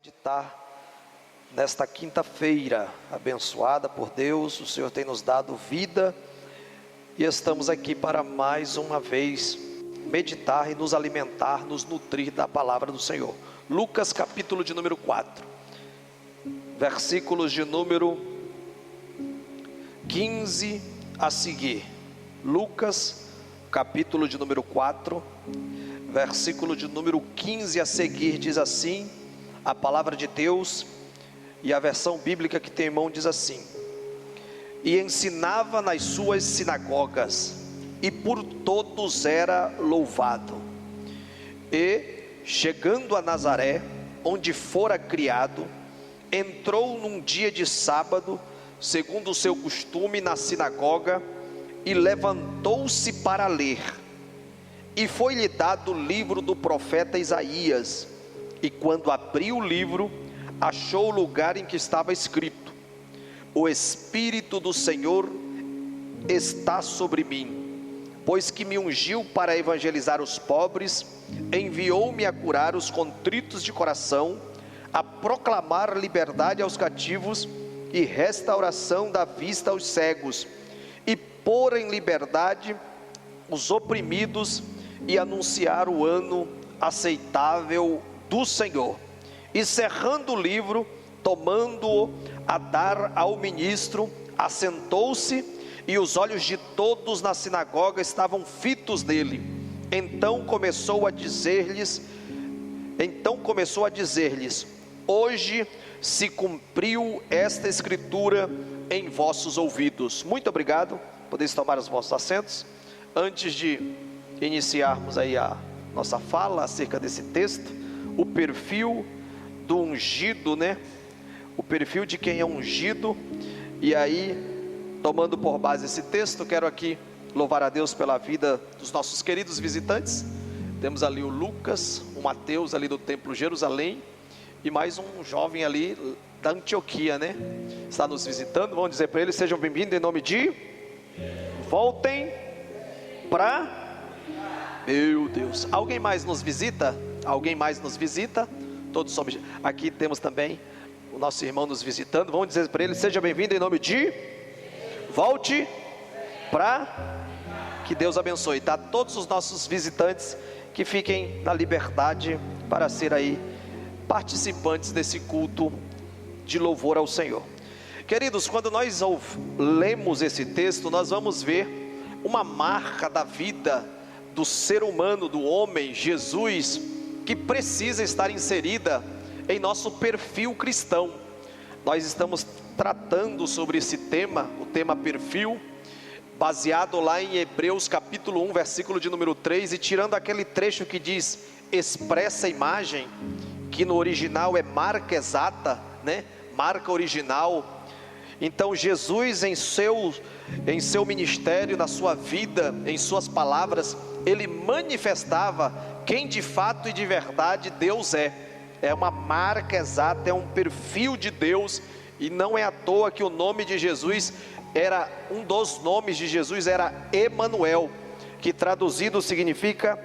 meditar nesta quinta-feira abençoada por Deus. O Senhor tem nos dado vida e estamos aqui para mais uma vez meditar e nos alimentar, nos nutrir da palavra do Senhor. Lucas capítulo de número 4, versículos de número 15 a seguir. Lucas capítulo de número 4, versículo de número 15 a seguir, diz assim a palavra de Deus, e a versão bíblica que tem em mão diz assim: e ensinava nas suas sinagogas, e por todos era louvado. E chegando a Nazaré, onde fora criado, entrou num dia de sábado, segundo o seu costume, na sinagoga, e levantou-se para ler. E foi-lhe dado o livro do profeta Isaías, e quando abriu o livro, achou o lugar em que estava escrito: o Espírito do Senhor está sobre mim, pois que me ungiu para evangelizar os pobres, enviou-me a curar os contritos de coração, a proclamar liberdade aos cativos e restauração da vista aos cegos, e pôr em liberdade os oprimidos, e anunciar o ano aceitável do Senhor. E cerrando o livro, tomando-o a dar ao ministro, assentou-se, e os olhos de todos na sinagoga estavam fitos nele. Então começou a dizer-lhes: hoje se cumpriu esta escritura em vossos ouvidos. Muito obrigado. Podeis tomar os vossos assentos. Antes de iniciarmos aí a nossa fala acerca desse texto, o perfil do ungido, né? O perfil de quem é ungido. E aí, tomando por base esse texto, quero aqui louvar a Deus pela vida dos nossos queridos visitantes. Temos ali o Lucas, o Mateus ali do Templo Jerusalém, e mais um jovem ali da Antioquia, né? Está nos visitando. Vamos dizer para eles: sejam bem-vindos em nome de... voltem para... Meu Deus, alguém mais nos visita? Alguém mais nos visita? Todos somos... Aqui temos também o nosso irmão nos visitando. Vamos dizer para ele: seja bem-vindo em nome de... volte para... que Deus abençoe, tá? Todos os nossos visitantes que fiquem na liberdade para ser aí participantes desse culto de louvor ao Senhor. Queridos, quando nós lemos esse texto, nós vamos ver uma marca da vida do ser humano, do homem, Jesus, que precisa estar inserida em nosso perfil cristão. Nós estamos tratando sobre esse tema, o tema perfil, baseado lá em Hebreus capítulo 1, versículo de número 3, e tirando aquele trecho que diz expressa imagem, que no original é marca exata, né? Marca original. Então Jesus em seu ministério, na sua vida, em suas palavras, ele manifestava quem de fato e de verdade Deus é. É uma marca exata, é um perfil de Deus. E não é à toa que o nome de Jesus era, um dos nomes de Jesus era Emanuel, que traduzido significa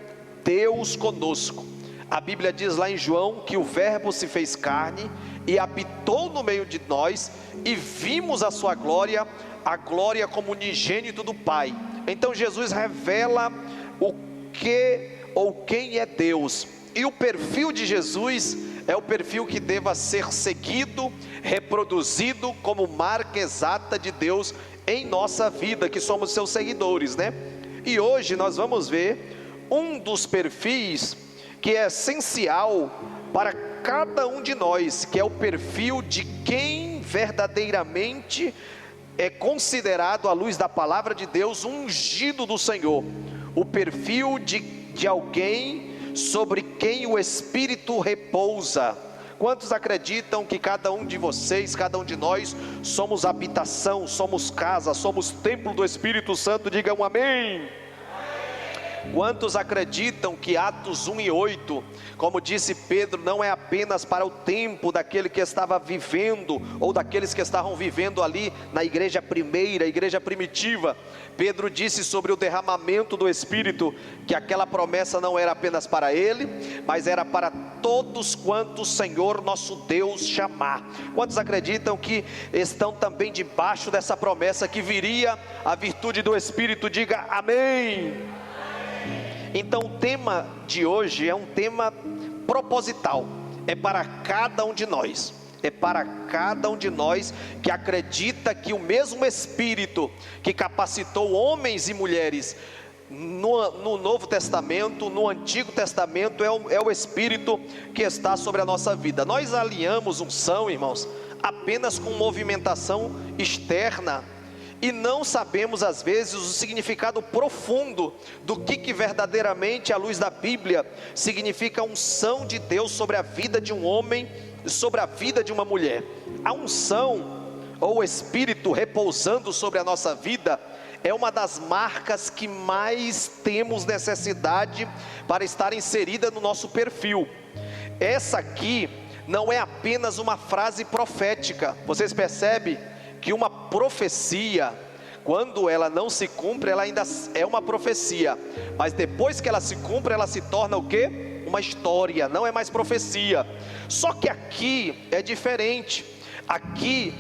Deus conosco. A Bíblia diz lá em João que o verbo se fez carne e habitou no meio de nós, e vimos a sua glória, a glória como unigênito do Pai. Então Jesus revela o que ou quem é Deus, e o perfil de Jesus é o perfil que deva ser seguido, reproduzido como marca exata de Deus em nossa vida, que somos seus seguidores, né? E hoje nós vamos ver um dos perfis que é essencial para cada um de nós, que é o perfil de quem verdadeiramente é considerado, à luz da palavra de Deus, ungido do Senhor. O perfil de alguém sobre quem o Espírito repousa. Quantos acreditam que cada um de vocês, cada um de nós, somos habitação, somos casa, somos templo do Espírito Santo? Digam amém. Quantos acreditam que Atos 1:8, como disse Pedro, não é apenas para o tempo daquele que estava vivendo, ou daqueles que estavam vivendo ali na igreja primeira, a igreja primitiva? Pedro disse sobre o derramamento do Espírito, que aquela promessa não era apenas para ele, mas era para todos quantos o Senhor nosso Deus chamar. Quantos acreditam que estão também debaixo dessa promessa, que viria a virtude do Espírito? Diga amém. Então o tema de hoje é um tema proposital, é para cada um de nós. É para cada um de nós que acredita que o mesmo Espírito que capacitou homens e mulheres no Novo Testamento, no Antigo Testamento, é o Espírito que está sobre a nossa vida. Nós alinhamos unção, irmãos, apenas com movimentação externa, e não sabemos às vezes o significado profundo do que verdadeiramente, à luz da Bíblia, significa a unção de Deus sobre a vida de um homem, sobre a vida de uma mulher. A unção, ou o Espírito repousando sobre a nossa vida, é uma das marcas que mais temos necessidade para estar inserida no nosso perfil. Essa aqui não é apenas uma frase profética. Vocês percebem que uma profecia, quando ela não se cumpre, ela ainda é uma profecia, mas depois que ela se cumpre, ela se torna o quê? Uma história, não é mais profecia. Só que aqui é diferente. Aqui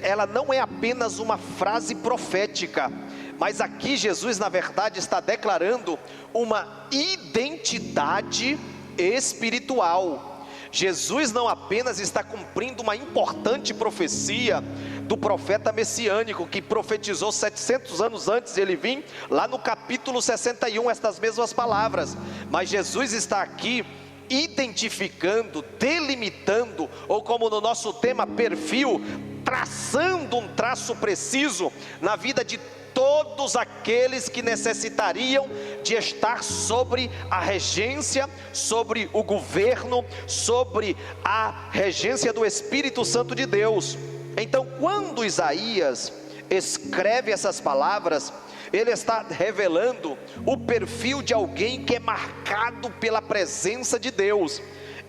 ela não é apenas uma frase profética, mas aqui Jesus na verdade está declarando uma identidade espiritual. Jesus não apenas está cumprindo uma importante profecia do profeta messiânico, que profetizou 700 anos antes de ele vir, lá no capítulo 61, estas mesmas palavras, mas Jesus está aqui identificando, delimitando, ou como no nosso tema, perfil, traçando um traço preciso na vida de todos aqueles que necessitariam de estar sobre a regência, sobre o governo, sobre a regência do Espírito Santo de Deus. Então, quando Isaías escreve essas palavras, ele está revelando o perfil de alguém que é marcado pela presença de Deus.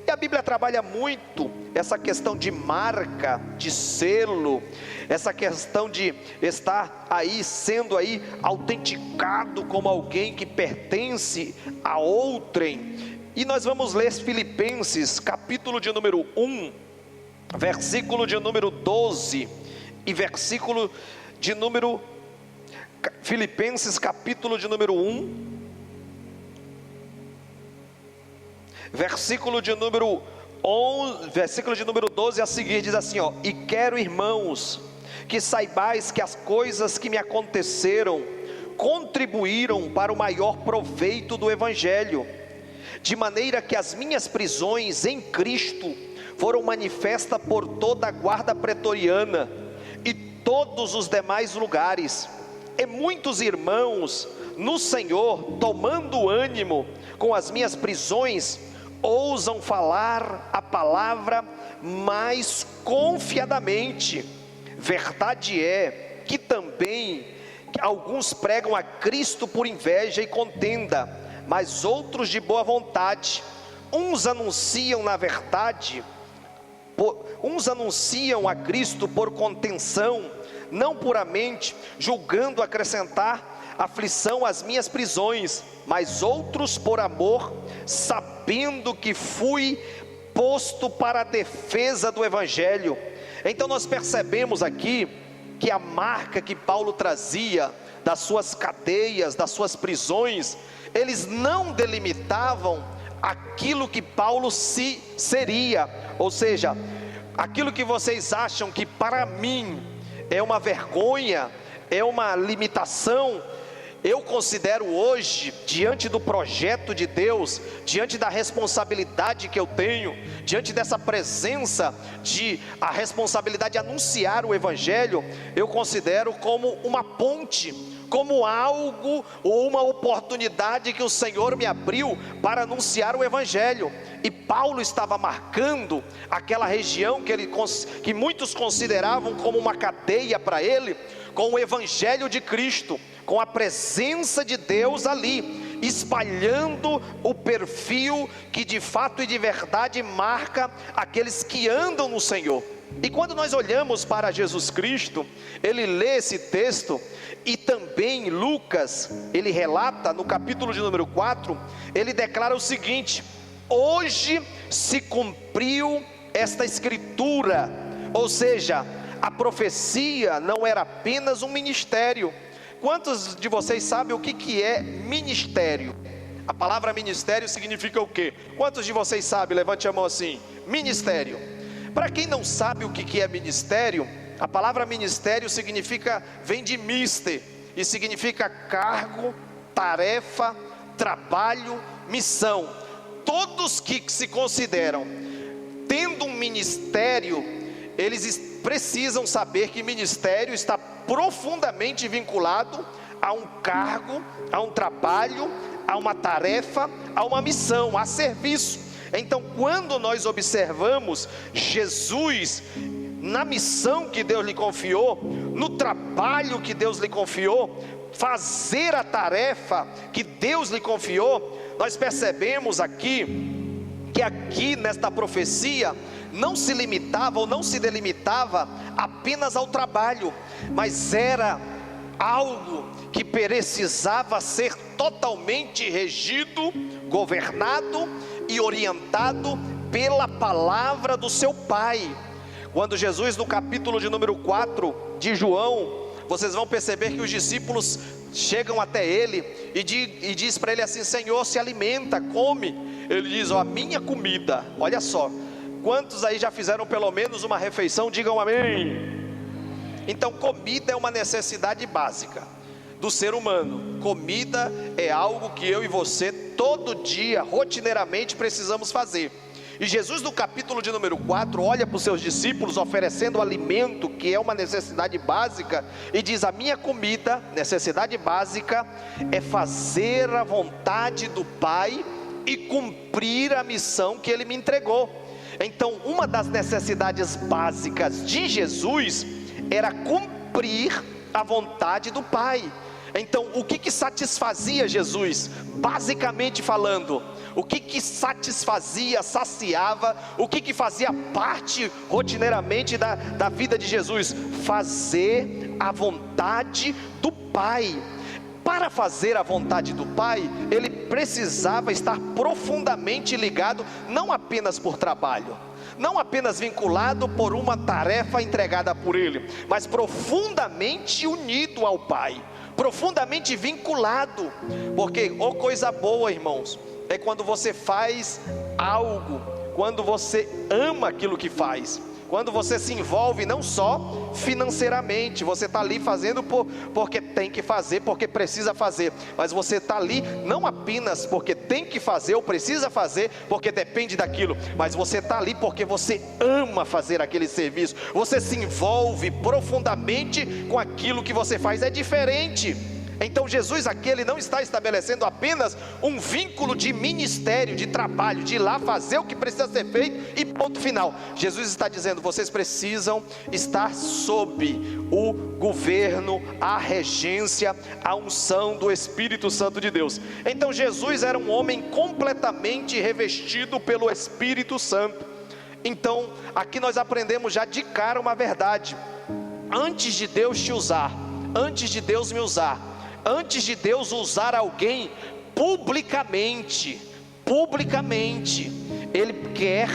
E a Bíblia trabalha muito essa questão de marca, de selo, essa questão de estar aí, sendo aí autenticado como alguém que pertence a outrem. E nós vamos ler Filipenses, capítulo de número 1, versículo de número 12, e versículo de número... Filipenses capítulo de número 1, versículo de número 11, versículo de número 12 a seguir, diz assim, ó: e quero, irmãos, que saibais que as coisas que me aconteceram contribuíram para o maior proveito do Evangelho, de maneira que as minhas prisões em Cristo foram manifestas por toda a guarda pretoriana e todos os demais lugares. E muitos irmãos no Senhor, tomando ânimo com as minhas prisões, ousam falar a palavra mais confiadamente. Verdade é que também alguns pregam a Cristo por inveja e contenda, mas outros de boa vontade. Uns anunciam a Cristo por contenção, não puramente, julgando acrescentar aflição às minhas prisões, mas outros por amor, sabendo que fui posto para a defesa do Evangelho. Então nós percebemos aqui que a marca que Paulo trazia das suas cadeias, das suas prisões, eles não delimitavam aquilo que Paulo seria, ou seja, aquilo que vocês acham que para mim é uma vergonha, é uma limitação, eu considero hoje, diante do projeto de Deus, diante da responsabilidade que eu tenho, diante dessa presença, a responsabilidade de anunciar o Evangelho, eu considero como uma ponte, como algo ou uma oportunidade que o Senhor me abriu para anunciar o Evangelho. E Paulo estava marcando aquela região que muitos consideravam como uma cadeia para ele, com o Evangelho de Cristo, com a presença de Deus ali. espalhando o perfil que de fato e de verdade marca aqueles que andam no Senhor. E quando nós olhamos para Jesus Cristo, ele lê esse texto, e também Lucas, ele relata no capítulo de número 4, ele declara o seguinte: hoje se cumpriu esta escritura. Ou seja, a profecia não era apenas um ministério. Quantos de vocês sabem o que é ministério? A palavra ministério significa o quê? Quantos de vocês sabem? Levante a mão assim: ministério. Para quem não sabe o que é ministério, a palavra ministério vem de mister, e significa cargo, tarefa, trabalho, missão. Todos que se consideram tendo um ministério, eles precisam saber que ministério está profundamente vinculado a um cargo, a um trabalho, a uma tarefa, a uma missão, a serviço. Então, quando nós observamos Jesus na missão que Deus lhe confiou, no trabalho que Deus lhe confiou, fazer a tarefa que Deus lhe confiou, nós percebemos aqui, que aqui nesta profecia, não se limitava ou não se delimitava apenas ao trabalho, mas era algo que precisava ser totalmente regido, governado e orientado pela palavra do seu Pai. Quando Jesus, no capítulo de número 4 de João, vocês vão perceber que os discípulos chegam até ele e diz para ele assim: Senhor, se alimenta, come. Ele diz: a minha comida. Olha só, quantos aí já fizeram pelo menos uma refeição? Digam amém. Então, comida é uma necessidade básica do ser humano. Comida é algo que eu e você todo dia, rotineiramente, precisamos fazer. E Jesus, no capítulo de número 4, olha para os seus discípulos oferecendo alimento, que é uma necessidade básica, e diz: a minha comida, necessidade básica, é fazer a vontade do Pai e cumprir a missão que Ele me entregou. Então, uma das necessidades básicas de Jesus era cumprir a vontade do Pai. Então, o que satisfazia Jesus? Basicamente falando, o que satisfazia, saciava, o que fazia parte rotineiramente da vida de Jesus? Fazer a vontade do Pai. Para fazer a vontade do Pai, ele precisava estar profundamente ligado, não apenas por trabalho, não apenas vinculado por uma tarefa entregada por ele, mas profundamente unido ao Pai, profundamente vinculado. Porque, coisa boa, irmãos, é quando você faz algo, quando você ama aquilo que faz, quando você se envolve não só financeiramente, você está ali fazendo porque tem que fazer, porque precisa fazer, mas você está ali não apenas porque tem que fazer ou precisa fazer, porque depende daquilo, mas você está ali porque você ama fazer aquele serviço, você se envolve profundamente com aquilo que você faz, é diferente. Então Jesus aqui, ele não está estabelecendo apenas um vínculo de ministério, de trabalho, de ir lá fazer o que precisa ser feito e ponto final. Jesus está dizendo: vocês precisam estar sob o governo, a regência, a unção do Espírito Santo de Deus. Então Jesus era um homem completamente revestido pelo Espírito Santo. Então aqui nós aprendemos já de cara uma verdade: antes de Deus te usar, antes de Deus me usar, antes de Deus usar alguém publicamente, Ele quer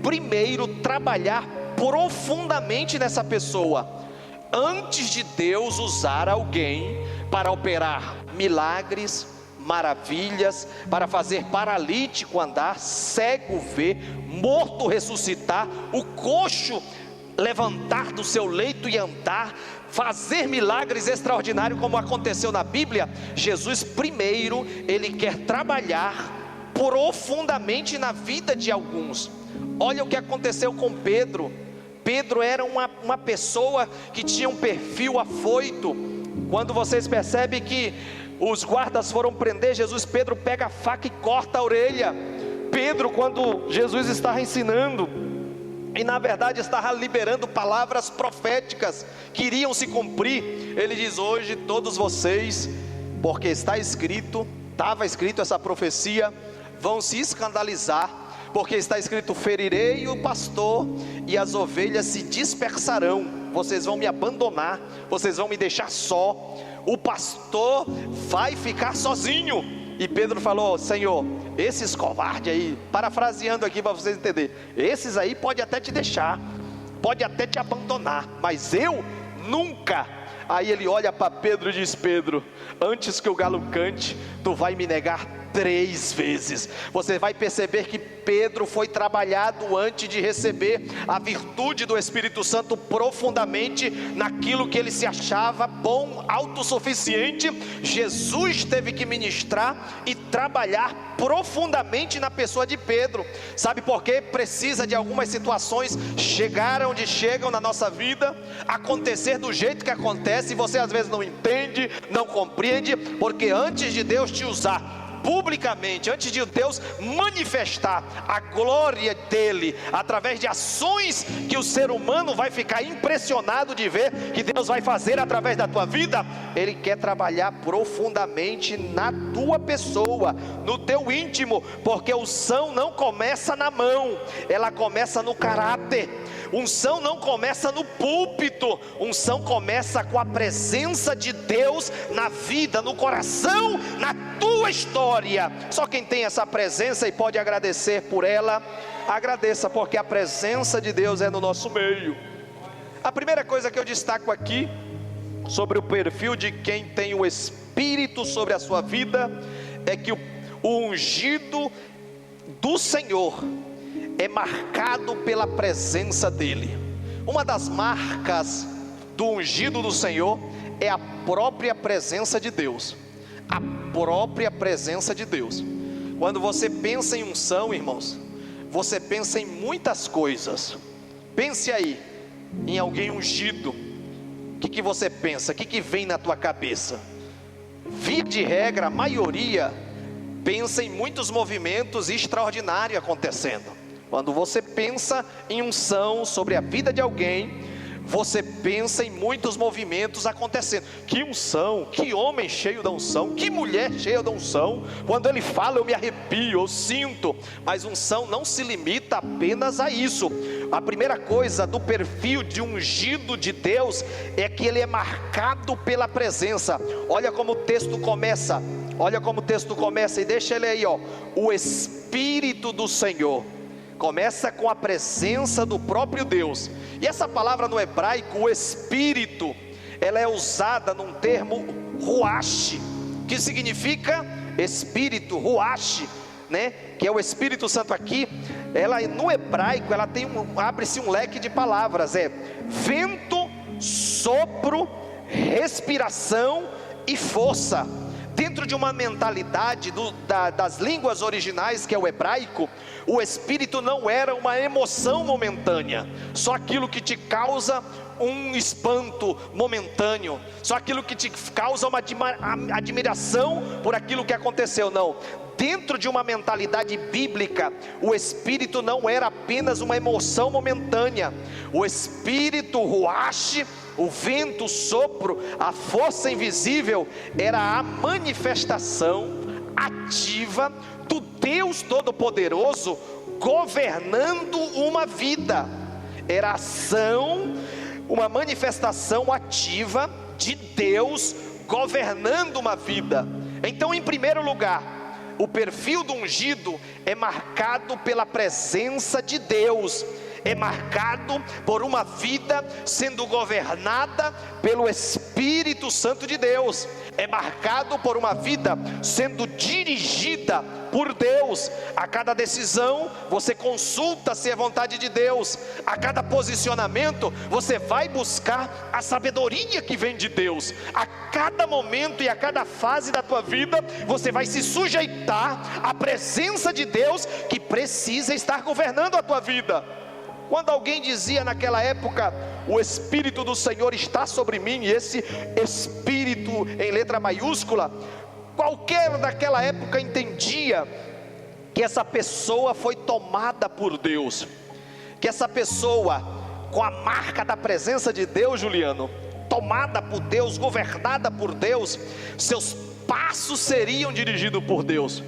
primeiro trabalhar profundamente nessa pessoa, antes de Deus usar alguém para operar milagres, maravilhas, para fazer paralítico andar, cego ver, morto ressuscitar, o coxo levantar do seu leito e andar, fazer milagres extraordinários como aconteceu na Bíblia. Jesus primeiro, ele quer trabalhar profundamente na vida de alguns. Olha o que aconteceu com Pedro. Pedro era uma pessoa que tinha um perfil afoito. Quando vocês percebem que os guardas foram prender Jesus, Pedro pega a faca e corta a orelha. Pedro, quando Jesus estava ensinando, e na verdade estava liberando palavras proféticas que iriam se cumprir, ele diz: hoje todos vocês, porque está escrito, estava escrito essa profecia, vão se escandalizar, porque está escrito: ferirei o pastor e as ovelhas se dispersarão. Vocês vão me abandonar, vocês vão me deixar só, o pastor vai ficar sozinho. E Pedro falou: Senhor, esses covardes aí, parafraseando aqui para vocês entenderem, esses aí pode até te deixar, pode até te abandonar, mas eu nunca. Aí ele olha para Pedro e diz: Pedro, antes que o galo cante, tu vai me negar 3 vezes. Você vai perceber que Pedro foi trabalhado antes de receber a virtude do Espírito Santo profundamente naquilo que ele se achava bom, autossuficiente. Jesus teve que ministrar e trabalhar profundamente na pessoa de Pedro. Sabe por quê? Precisa de algumas situações chegar onde chegam na nossa vida, acontecer do jeito que acontece, e você às vezes não entende, não compreende, porque antes de Deus te usar publicamente, antes de Deus manifestar a glória dele através de ações que o ser humano vai ficar impressionado de ver que Deus vai fazer através da tua vida, ele quer trabalhar profundamente na tua pessoa, no teu íntimo, porque unção não começa na mão, ela começa no caráter. Unção não começa no púlpito, unção começa com a presença de Deus na vida, no coração, na tua história. Só quem tem essa presença e pode agradecer por ela, agradeça, porque a presença de Deus é no nosso meio. A primeira coisa que eu destaco aqui sobre o perfil de quem tem o Espírito sobre a sua vida é que o ungido do Senhor é marcado pela presença dele. Uma das marcas do ungido do Senhor é a própria presença de Deus. A própria presença de Deus. Quando você pensa em unção, irmãos, você pensa em muitas coisas. Pense aí em alguém ungido. O que você pensa? O que vem na tua cabeça? Via de regra, a maioria pensa em muitos movimentos extraordinários acontecendo. Quando você pensa em unção sobre a vida de alguém, você pensa em muitos movimentos acontecendo. Que unção, que homem cheio da unção, que mulher cheia da unção. Quando ele fala eu me arrepio, eu sinto. Mas unção não se limita apenas a isso. A primeira coisa do perfil de ungido de Deus é que ele é marcado pela presença. Olha como o texto começa, e deixa ele aí, ó. O Espírito do Senhor. Começa com a presença do próprio Deus. E essa palavra no hebraico, o Espírito, ela é usada num termo ruach, que significa Espírito, ruach, né? Que é o Espírito Santo aqui. Ela no hebraico, ela tem abre-se um leque de palavras, é vento, sopro, respiração e força. Dentro de uma mentalidade das línguas originais, que é o hebraico, o Espírito não era uma emoção momentânea, só aquilo que te causa um espanto momentâneo, só aquilo que te causa uma admiração por aquilo que aconteceu. Não, dentro de uma mentalidade bíblica, o Espírito não era apenas uma emoção momentânea. O Espírito, o ruach, o vento, o sopro, a força invisível, era a manifestação ativa do Deus Todo-Poderoso governando uma vida. Era ação, uma manifestação ativa de Deus governando uma vida. Então, em primeiro lugar, o perfil do ungido é marcado pela presença de Deus, é marcado por uma vida sendo governada pelo Espírito Santo de Deus, é marcado por uma vida sendo dirigida por Deus. A cada decisão você consulta se é vontade de Deus, a cada posicionamento você vai buscar a sabedoria que vem de Deus. A cada momento e a cada fase da tua vida você vai se sujeitar à presença de Deus, que precisa estar governando a tua vida. Quando alguém dizia naquela época, o Espírito do Senhor está sobre mim, e esse Espírito em letra maiúscula, qualquer daquela época entendia que essa pessoa foi tomada por Deus, que essa pessoa com a marca da presença de Deus, Juliano, tomada por Deus, governada por Deus, seus passos seriam dirigidos por Deus,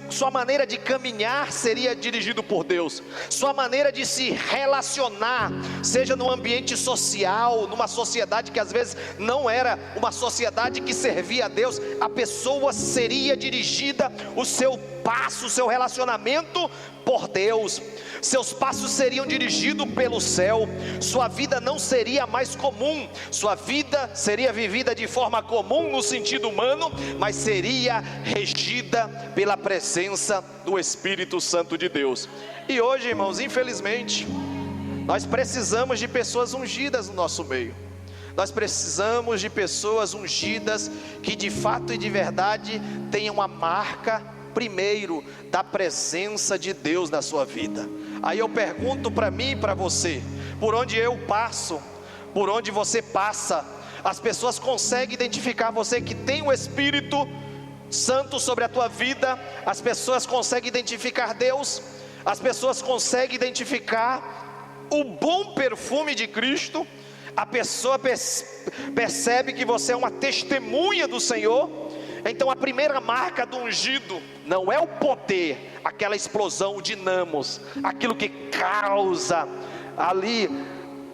sua maneira de caminhar seria dirigido por Deus, sua maneira de se relacionar, seja no ambiente social, numa sociedade que às vezes não era uma sociedade que servia a Deus, a pessoa seria dirigida, o seu passo, o seu relacionamento por Deus, seus passos seriam dirigidos pelo céu, sua vida não seria mais comum, sua vida seria vivida de forma comum no sentido humano, mas seria regida pela presença do Espírito Santo de Deus. E hoje, irmãos, infelizmente, nós precisamos de pessoas ungidas no nosso meio. Nós precisamos de pessoas ungidas que de fato e de verdade tenham a marca primeiro da presença de Deus na sua vida. Aí eu pergunto para mim e para você, por onde eu passo, por onde você passa, as pessoas conseguem identificar você que tem o Espírito Santo sobre a tua vida? As pessoas conseguem identificar Deus? As pessoas conseguem identificar o bom perfume de Cristo? A pessoa percebe que você é uma testemunha do Senhor? Então a primeira marca do ungido não é o poder, aquela explosão, o dinamos, aquilo que causa ali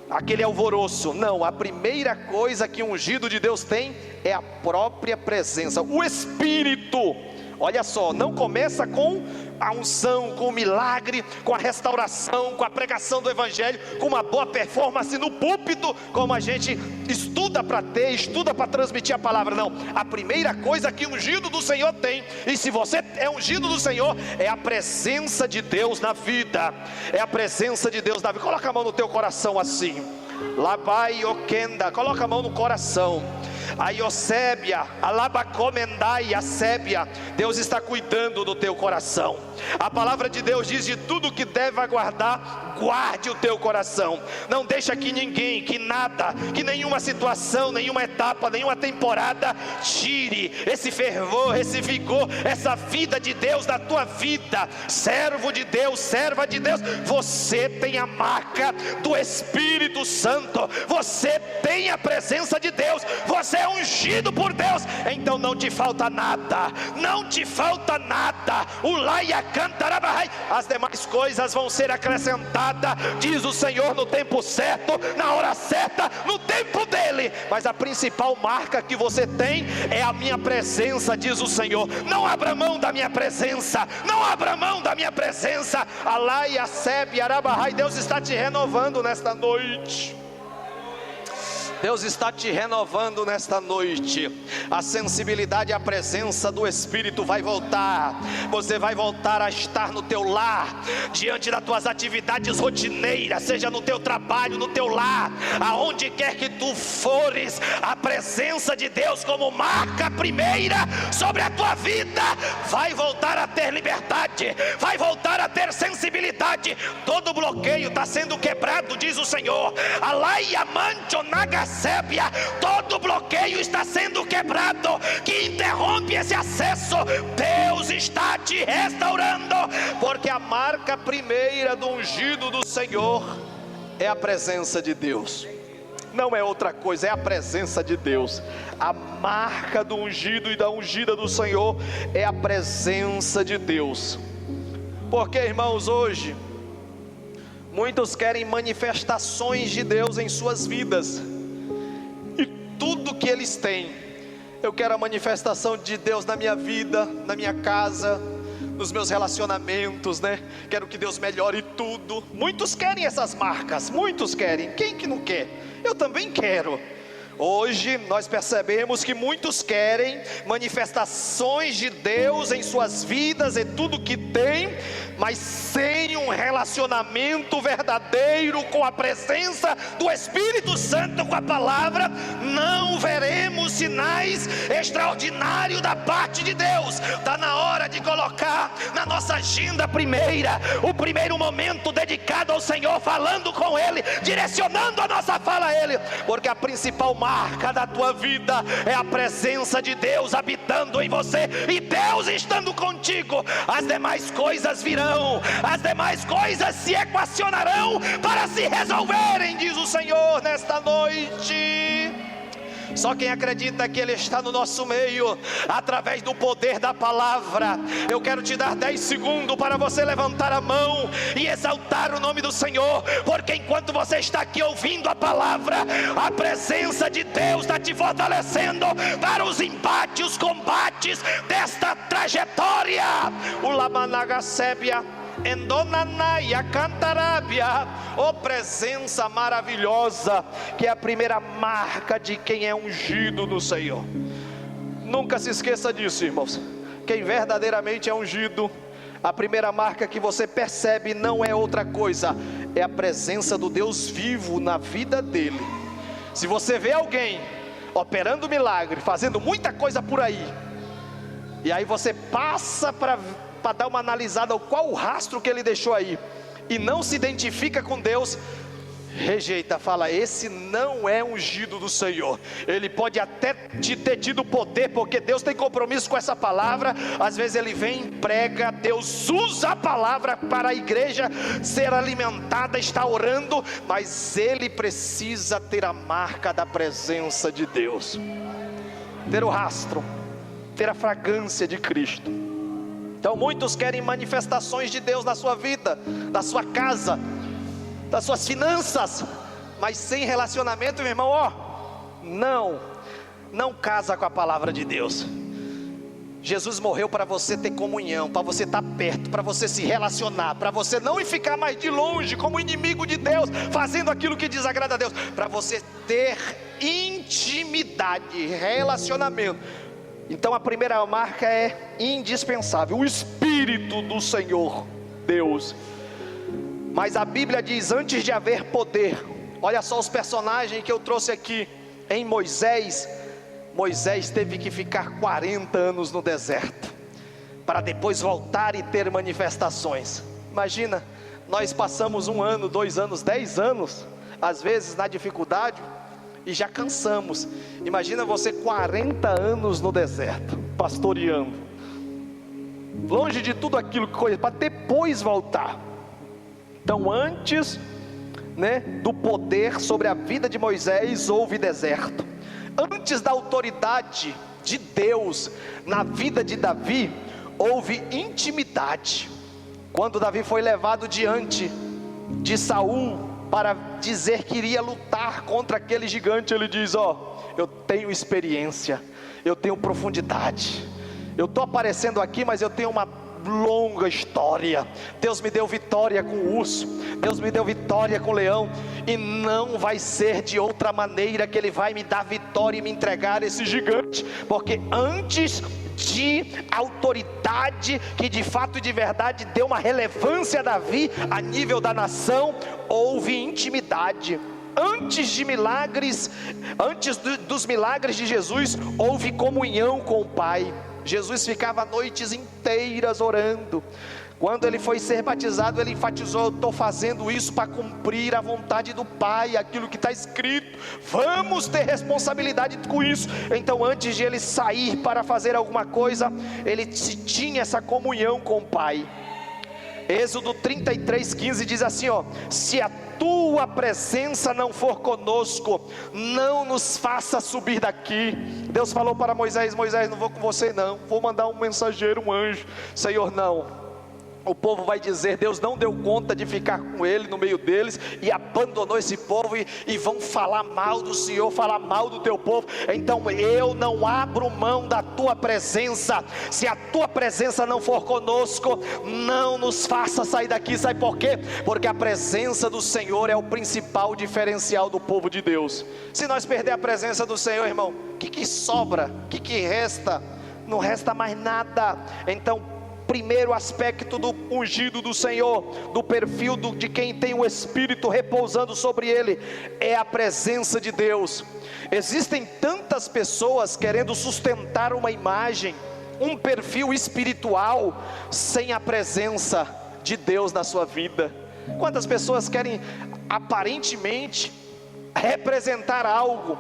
aquele alvoroço. Não, a primeira coisa que o ungido de Deus tem é a própria presença, o Espírito. Olha só, não começa com a unção, com o milagre, com a restauração, com a pregação do Evangelho, com uma boa performance no púlpito, como a gente estuda para ter, estuda para transmitir a palavra. Não, a primeira coisa que o ungido do Senhor tem, e se você é ungido do Senhor, é a presença de Deus na vida, é a presença de Deus na vida. Coloca a mão no teu coração assim, Labai Okenda, coloca a mão no coração. A Iosébia, a Labacomendai, a Sébia, Deus está cuidando do teu coração. A palavra de Deus diz: de tudo que deve aguardar, guarde o teu coração. Não deixa que ninguém, que nada, que nenhuma situação, nenhuma etapa, nenhuma temporada tire esse fervor, esse vigor, essa vida de Deus da tua vida. Servo de Deus, serva de Deus, você tem a marca do Espírito Santo, você tem a presença de Deus, você é ungido por Deus, então não te falta nada, não te falta nada. O laia cantarabahai, as demais coisas vão ser acrescentadas, diz o Senhor, no tempo certo, na hora certa, no tempo dele. Mas a principal marca que você tem é a minha presença, diz o Senhor. Não abra mão da minha presença, não abra mão da minha presença. Alaia sebe arabahai, Deus está te renovando nesta noite. Deus está te renovando nesta noite. A sensibilidade à presença do Espírito vai voltar. Você vai voltar a estar no teu lar, diante das tuas atividades rotineiras, seja no teu trabalho, no teu lar, aonde quer que tu fores, a presença de Deus como marca primeira sobre a tua vida, vai voltar a ter liberdade, vai voltar a ter sensibilidade. Todo bloqueio está sendo quebrado, diz o Senhor. Alaia manchonaga sébia, todo bloqueio está sendo quebrado, que interrompe esse acesso. Deus está te restaurando, porque a marca primeira do ungido do Senhor é a presença de Deus. Não é outra coisa, é a presença de Deus. A marca do ungido e da ungida do Senhor é a presença de Deus. Porque, irmãos, hoje muitos querem manifestações de Deus em suas vidas, e tudo que eles têm: eu quero a manifestação de Deus na minha vida, na minha casa, nos meus relacionamentos, né? Quero que Deus melhore tudo. Muitos querem essas marcas, muitos querem. Quem que não quer? Eu também quero. Hoje nós percebemos que muitos querem manifestações de Deus em suas vidas, em tudo que tem, mas sem um relacionamento verdadeiro com a presença do Espírito Santo, com a palavra, não veremos sinais extraordinários da parte de Deus. Está na hora de colocar na nossa agenda primeira, o primeiro momento dedicado ao Senhor, falando com Ele, direcionando a nossa fala a Ele, porque a principal marca da tua vida é a presença de Deus habitando em você, e Deus estando contigo. As demais coisas virão, as demais coisas se equacionarão para se resolverem, diz o Senhor nesta noite. Só quem acredita que Ele está no nosso meio, através do poder da palavra. Eu quero te dar 10 segundos para você levantar a mão e exaltar o nome do Senhor, porque enquanto você está aqui ouvindo a palavra, a presença de Deus está te fortalecendo para os embates, os combates desta trajetória. O Lamanagasébia, Endonanaia, Cantarábia, oh presença maravilhosa, que é a primeira marca de quem é ungido do Senhor. Nunca se esqueça disso, irmãos. Quem verdadeiramente é ungido, a primeira marca que você percebe não é outra coisa, é a presença do Deus vivo na vida dele. Se você vê alguém operando milagre, fazendo muita coisa por aí, e aí você passa para dar uma analisada qual o rastro que ele deixou aí, e não se identifica com Deus, rejeita, fala: esse não é ungido do Senhor. Ele pode até ter tido poder, porque Deus tem compromisso com essa palavra. Às vezes ele vem e prega, Deus usa a palavra para a igreja ser alimentada, está orando, mas ele precisa ter a marca da presença de Deus, ter o rastro, ter a fragrância de Cristo. Então muitos querem manifestações de Deus na sua vida, na sua casa, das suas finanças, mas sem relacionamento, meu irmão, não casa com a palavra de Deus. Jesus morreu para você ter comunhão, para você estar perto, para você se relacionar, para você não ficar mais de longe como inimigo de Deus, fazendo aquilo que desagrada a Deus, para você ter intimidade, relacionamento. Então a primeira marca é indispensável, o Espírito do Senhor Deus. Mas a Bíblia diz: antes de haver poder, olha só os personagens que eu trouxe aqui. Em Moisés teve que ficar 40 anos no deserto, para depois voltar e ter manifestações. Imagina, nós passamos 1 ano, 2 anos, 10 anos, às vezes na dificuldade, e já cansamos. Imagina você 40 anos no deserto, pastoreando, longe de tudo aquilo que conhece, para depois voltar. Então antes, do poder sobre a vida de Moisés, houve deserto. Antes da autoridade de Deus na vida de Davi, houve intimidade. Quando Davi foi levado diante de Saul para dizer que iria lutar contra aquele gigante, ele diz: eu tenho experiência, eu tenho profundidade, eu estou aparecendo aqui, mas eu tenho uma longa história. Deus me deu vitória com o urso, Deus me deu vitória com o leão, e não vai ser de outra maneira que Ele vai me dar vitória e me entregar esse gigante, porque antes de autoridade, que de fato e de verdade deu uma relevância a Davi a nível da nação, houve intimidade. Antes de milagres, dos milagres de Jesus, houve comunhão com o Pai. Jesus ficava noites inteiras orando. Quando ele foi ser batizado, ele enfatizou: eu estou fazendo isso para cumprir a vontade do Pai, aquilo que está escrito. Vamos ter responsabilidade com isso. Então antes de ele sair para fazer alguma coisa, ele tinha essa comunhão com o Pai. Êxodo 33:15 diz assim: se a tua presença não for conosco, não nos faça subir daqui. Deus falou para Moisés: Moisés, não vou com você não, vou mandar um mensageiro, um anjo. Senhor, não. O povo vai dizer: Deus não deu conta de ficar com ele no meio deles, e abandonou esse povo, e vão falar mal do Senhor, falar mal do teu povo. Então eu não abro mão da tua presença. Se a tua presença não for conosco, não nos faça sair daqui. Sabe por quê? Porque a presença do Senhor é o principal diferencial do povo de Deus. Se nós perder a presença do Senhor, irmão, o que sobra? O que resta? Não resta mais nada. Então, primeiro aspecto do ungido do Senhor, do perfil de quem tem o Espírito repousando sobre ele, é a presença de Deus. Existem tantas pessoas querendo sustentar uma imagem, um perfil espiritual, sem a presença de Deus na sua vida. Quantas pessoas querem aparentemente representar algo,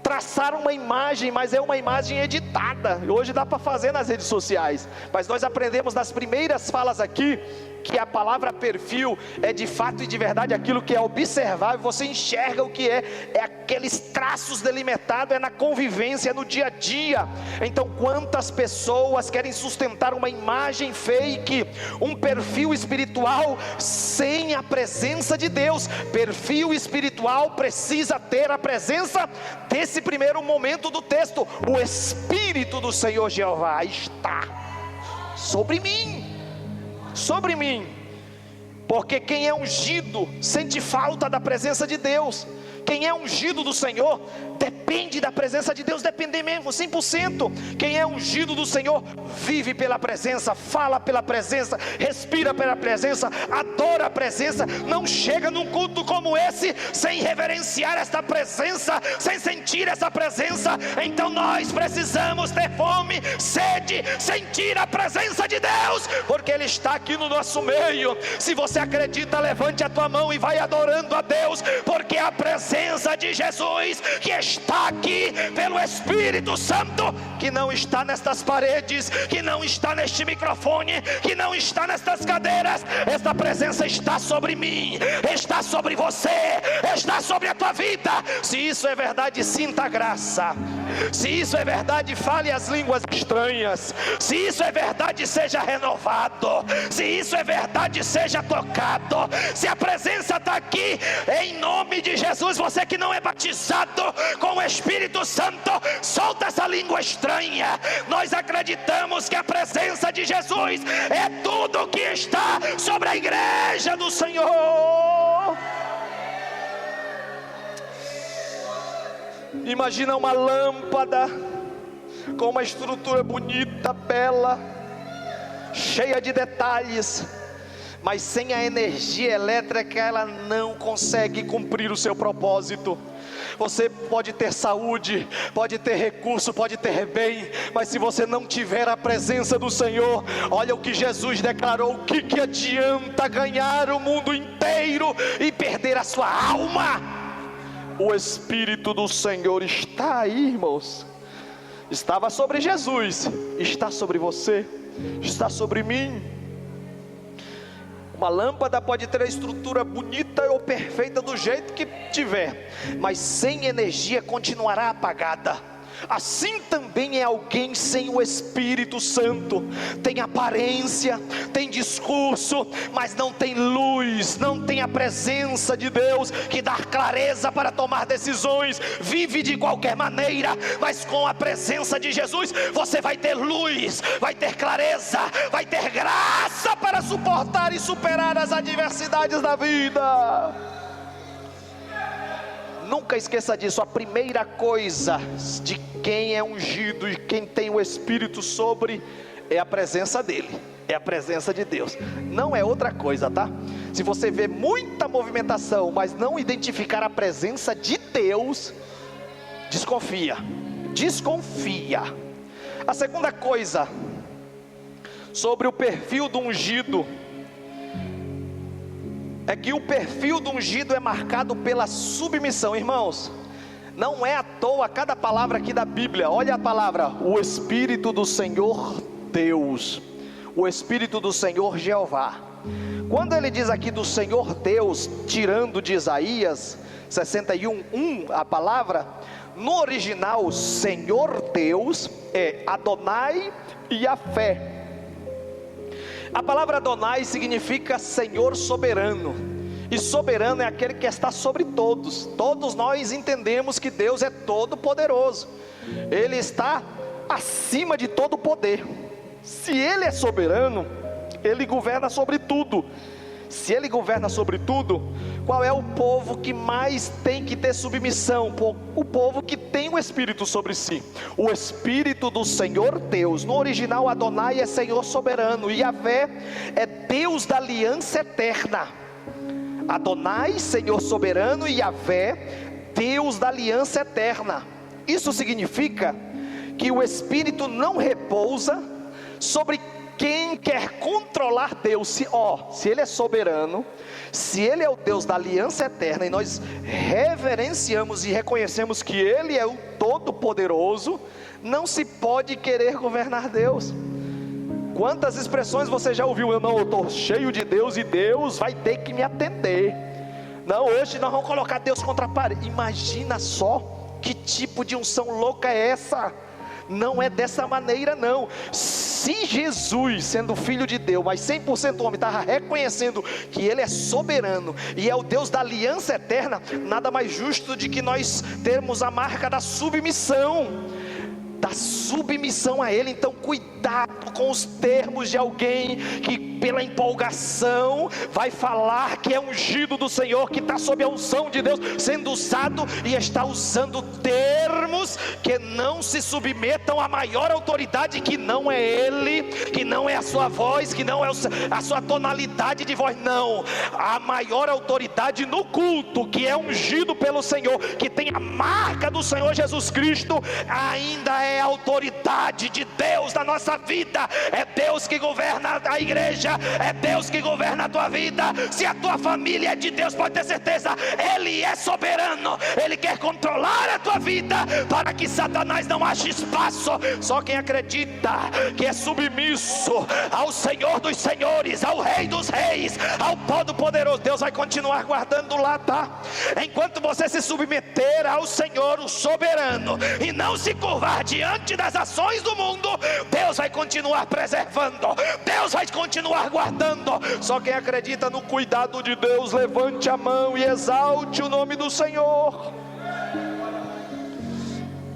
traçar uma imagem, mas é uma imagem editada. Hoje dá para fazer nas redes sociais, mas nós aprendemos nas primeiras falas aqui que a palavra perfil é de fato e de verdade aquilo que é observável, você enxerga o que é aqueles traços delimitados, é na convivência, é no dia a dia. Então quantas pessoas querem sustentar uma imagem fake, um perfil espiritual sem a presença de Deus? Perfil espiritual precisa ter a presença desse primeiro momento do texto: o Espírito do Senhor Jeová está sobre mim, porque quem é ungido sente falta da presença de Deus. Quem é ungido do Senhor depende da presença de Deus, depende mesmo, 100%. Quem é ungido do Senhor vive pela presença, fala pela presença, respira pela presença, adora a presença. Não chega num culto como esse sem reverenciar esta presença, sem sentir essa presença. Então nós precisamos ter fome, sede, sentir a presença de Deus, porque Ele está aqui no nosso meio. Se você acredita, levante a tua mão e vai adorando a Deus, porque a presença de Jesus que está aqui pelo Espírito Santo, que não está nestas paredes, que não está neste microfone, que não está nestas cadeiras. Esta presença está sobre mim, está sobre você, está sobre a tua vida. Se isso é verdade, sinta a graça. Se isso é verdade, fale as línguas estranhas. Se isso é verdade, seja renovado. Se isso é verdade, seja tocado. Se a presença está aqui, em nome de Jesus, você que não é batizado com o Espírito Santo, solta essa língua estranha. Nós acreditamos que a presença de Jesus é tudo que está sobre a igreja do Senhor. Imagina uma lâmpada com uma estrutura bonita, bela, cheia de detalhes, mas sem a energia elétrica ela não consegue cumprir o seu propósito. Você pode ter saúde, pode ter recurso, pode ter bem, mas se você não tiver a presença do Senhor, olha o que Jesus declarou: o que adianta ganhar o mundo inteiro e perder a sua alma? O Espírito do Senhor está aí, irmãos. Estava sobre Jesus, está sobre você, está sobre mim. Uma lâmpada pode ter a estrutura bonita ou perfeita do jeito que tiver, mas sem energia continuará apagada. Assim também é alguém sem o Espírito Santo. Tem aparência, tem discurso, mas não tem luz, não tem a presença de Deus que dá clareza para tomar decisões. Vive de qualquer maneira, mas com a presença de Jesus você vai ter luz, vai ter clareza, vai ter graça para suportar e superar as adversidades da vida. Nunca esqueça disso. A primeira coisa de quem é ungido e quem tem o Espírito sobre é a presença dele, é a presença de Deus, não é outra coisa, tá? Se você vê muita movimentação, mas não identificar a presença de Deus, desconfia. A segunda coisa sobre o perfil do ungido é que o perfil do ungido é marcado pela submissão. Irmãos, não é à toa cada palavra aqui da Bíblia. Olha a palavra: o Espírito do Senhor Deus, o Espírito do Senhor Jeová. Quando ele diz aqui do Senhor Deus, tirando de Isaías 61:1 a palavra, no original Senhor Deus é Adonai Yahvé. A palavra Adonai significa Senhor soberano, e soberano é aquele que está sobre todos. Todos nós entendemos que Deus é todo poderoso, Ele está acima de todo poder. Se Ele é soberano, Ele governa sobre tudo. Se Ele governa sobre tudo, qual é o povo que mais tem que ter submissão? O povo que tem o Espírito sobre si. O Espírito do Senhor Deus. No original Adonai é Senhor soberano, e Yahvé é Deus da aliança eterna. Adonai, Senhor soberano, e Yahvé, Deus da aliança eterna. Isso significa que o Espírito não repousa sobre quem quer controlar Deus. Se Ele é soberano, se Ele é o Deus da aliança eterna, e nós reverenciamos e reconhecemos que Ele é o Todo-Poderoso, não se pode querer governar Deus. Quantas expressões você já ouviu? Eu estou cheio de Deus e Deus vai ter que me atender. Não, hoje nós vamos colocar Deus contra a parede. Imagina só que tipo de unção louca é essa. Não é dessa maneira não. Se Jesus, sendo filho de Deus, mas 100% homem, estava reconhecendo que Ele é soberano e é o Deus da aliança eterna, nada mais justo de que nós termos a marca da submissão a Ele. Então cuidado com os termos de alguém que pela empolgação vai falar que é ungido do Senhor, que está sob a unção de Deus sendo usado, e está usando termos que não se submetam à maior autoridade, que não é Ele, que não é a sua voz, que não é a sua tonalidade de voz. Não, a maior autoridade no culto, que é ungido pelo Senhor, que tem a marca do Senhor Jesus Cristo, ainda é a autoridade de Deus na nossa vida. É Deus que governa a igreja, é Deus que governa a tua vida. Se a tua família é de Deus, pode ter certeza, Ele é soberano. Ele quer controlar a tua vida para que Satanás não ache espaço. Só quem acredita que é submisso ao Senhor dos senhores, ao Rei dos reis, ao Todo-Poderoso, Deus vai continuar guardando lá, tá? Enquanto você se submeter ao Senhor, o soberano, e não se curvar diante das ações do mundo, Deus vai continuar preservando, Deus vai continuar guardando. Só quem acredita no cuidado de Deus, levante a mão e exalte o nome do Senhor.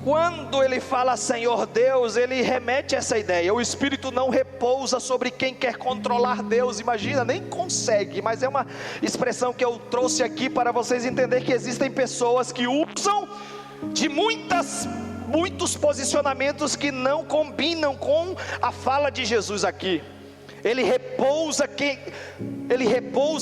Quando ele fala Senhor Deus, ele remete a essa ideia. O Espírito não repousa sobre quem quer controlar Deus. Imagina, nem consegue, mas é uma expressão que eu trouxe aqui para vocês entenderem que existem pessoas que usam de muitos posicionamentos que não combinam com a fala de Jesus aqui. Ele repousa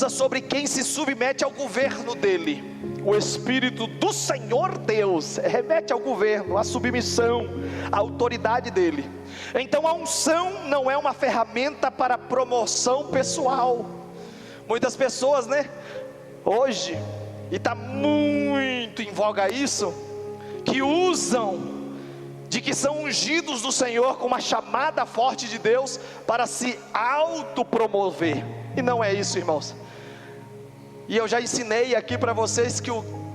sobre quem se submete ao governo dele. O Espírito do Senhor Deus remete ao governo, à submissão, à autoridade dele. Então a unção não é uma ferramenta para promoção pessoal. Muitas pessoas, hoje, e está muito em voga isso, que usam de que são ungidos do Senhor com uma chamada forte de Deus para se autopromover. E não é isso, irmãos. E eu já ensinei aqui para vocês que